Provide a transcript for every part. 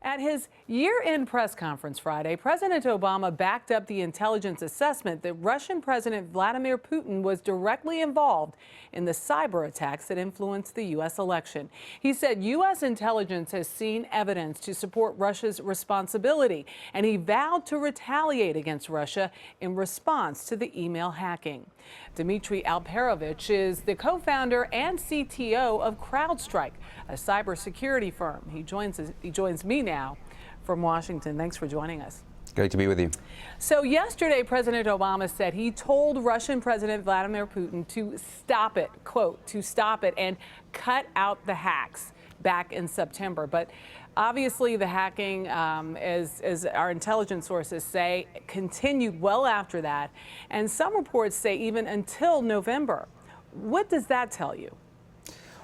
At his year-end press conference Friday, President Obama backed up the intelligence assessment that Russian President Vladimir Putin was directly involved in the cyber attacks that influenced the U.S. election. He said U.S. intelligence has seen evidence to support Russia's responsibility, and he vowed to retaliate against Russia in response to the email hacking. Dmitri Alperovitch is the co-founder and CTO of CrowdStrike, a cybersecurity firm. He joins me now from Washington. Thanks for joining us. Great to be with you. So yesterday, President Obama said he told Russian President Vladimir Putin to stop it, quote, to stop it and cut out the hacks back in September. But obviously the hacking, as our intelligence sources say, continued well after that. And some reports say even until November. What does that tell you?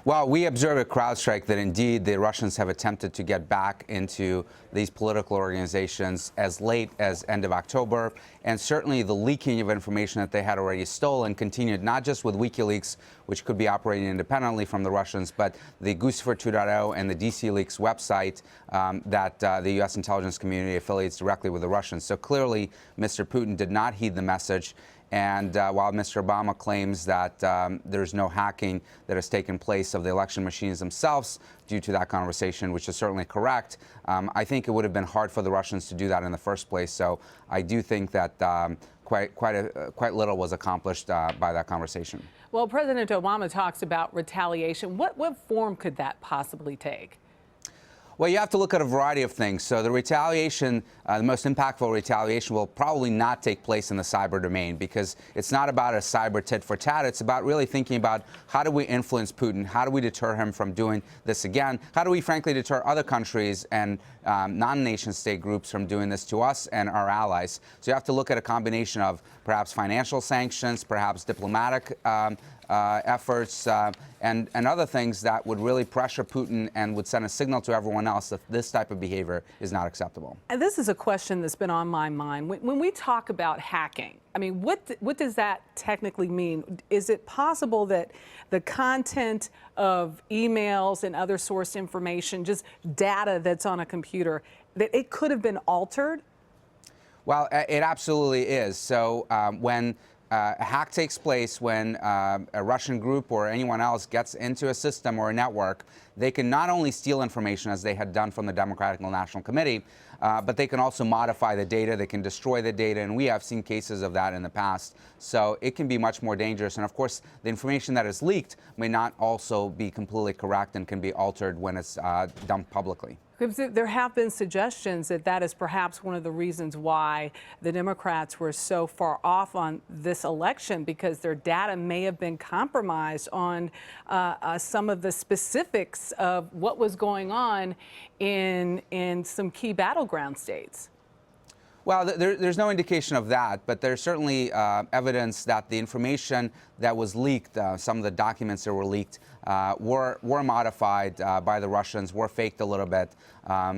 Well, we observe at CrowdStrike that indeed the Russians have attempted to get back into these political organizations as late as end of October, and certainly the leaking of information that they had already stolen continued not just with WikiLeaks, which could be operating independently from the Russians, but the Guccifer 2.0 and the DC Leaks website that the U.S. intelligence community affiliates directly with the Russians. So clearly, Mr. Putin did not heed the message. And while Mr. Obama claims that there's no hacking that has taken place of the election machines themselves due to that conversation, which is certainly correct, I think it would have been hard for the Russians to do that in the first place. So I do think that quite little was accomplished by that conversation. Well, President Obama talks about retaliation. What form could that possibly take? Well, you have to look at a variety of things. So the retaliation, the most impactful retaliation will probably not take place in the cyber domain, because it's not about a cyber tit for tat. It's about really thinking about how do we influence Putin? How do we deter him from doing this again? How do we frankly deter other countries and non-nation state groups from doing this to us and our allies? So you have to look at a combination of perhaps financial sanctions, perhaps diplomatic efforts, and other things that would really pressure Putin and would send a signal to everyone else that this type of behavior is not acceptable. And this is a question that's been on my mind. When we talk about hacking, I mean, what does that technically mean? Is it possible that the content of emails and other source information, just data that's on a computer, that it could have been altered? Well, it absolutely is. So when a hack takes place, when a Russian group or anyone else gets into a system or a network, they can not only steal information, as they had done from the Democratic National Committee, but they can also modify the data, they can destroy the data, and we have seen cases of that in the past. So it can be much more dangerous. And of course, the information that is leaked may not also be completely correct and can be altered when it's dumped publicly. There have been suggestions that that is perhaps one of the reasons why the Democrats were so far off on this election, because their data may have been compromised on some of the specifics of what was going on in some key battleground states. Well, there's no indication of that, but there's certainly evidence that the information that was leaked, some of the documents that were leaked, were modified by the Russians, were faked a little bit.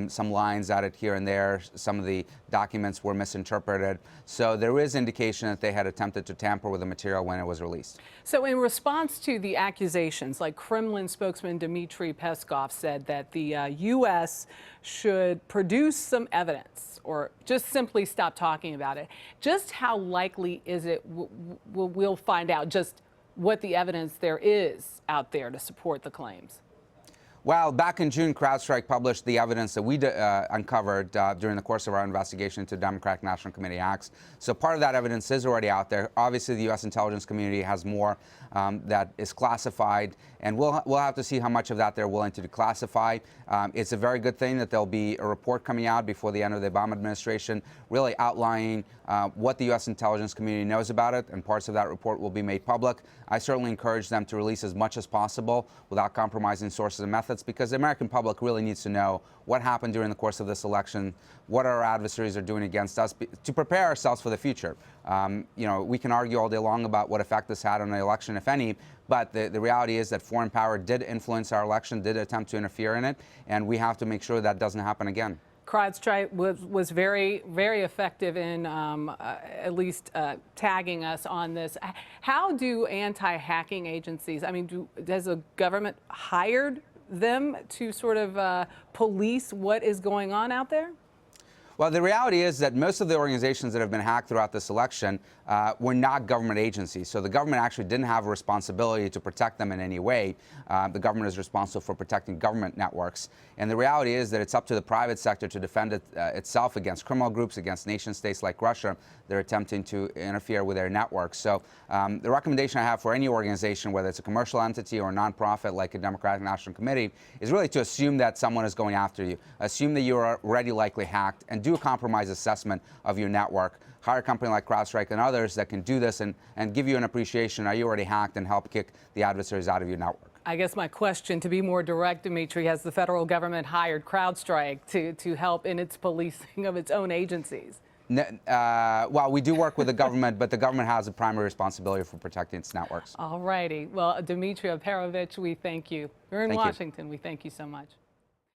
Some lines added here and there. Some of the documents were misinterpreted. So there is indication that they had attempted to tamper with the material when it was released. So in response to the accusations, like Kremlin spokesman Dmitri Peskov said that the U.S. should produce some evidence or just simply stop talking about it. Just how likely is it we'll find out just what the evidence there is out there to support the claims? Well, back in June, CrowdStrike published the evidence that we uncovered during the course of our investigation into Democratic National Committee acts. So part of that evidence is already out there. Obviously, the U.S. intelligence community has more that is classified, and we'll have to see how much of that they're willing to declassify. It's a very good thing that there'll be a report coming out before the end of the Obama administration, really outlining what the U.S. intelligence community knows about it, and parts of that report will be made public. I certainly encourage them to release as much as possible without compromising sources and methods, because the American public really needs to know what happened during the course of this election, what our adversaries are doing against us, to prepare ourselves for the future. You know, we can argue all day long about what effect this had on the election, if any, but the reality is that foreign power did influence our election, did attempt to interfere in it, and we have to make sure that doesn't happen again. CrowdStrike was very, very effective in at least tagging us on this. How do anti-hacking agencies, I mean, has the government hired them to sort of police what is going on out there? Well, the reality is that most of the organizations that have been hacked throughout this election were not government agencies. So the government actually didn't have a responsibility to protect them in any way. The government is responsible for protecting government networks. And the reality is that it's up to the private sector to defend itself against criminal groups, against nation states like Russia that are attempting to interfere with their networks. So the recommendation I have for any organization, whether it's a commercial entity or a nonprofit like a Democratic National Committee, is really to assume that someone is going after you. Assume that you are already likely hacked and do a compromise assessment of your network. Hire a company like CrowdStrike and others that can do this and give you an appreciation. Are you already hacked, and help kick the adversaries out of your network? I guess my question, to be more direct, Dmitri, has the federal government hired CrowdStrike to help in its policing of its own agencies? Well, we do work with the government, but the government has a primary responsibility for protecting its networks. All righty. Well, Dmitri Alperovitch, we thank you. You're in Washington. We thank you so much.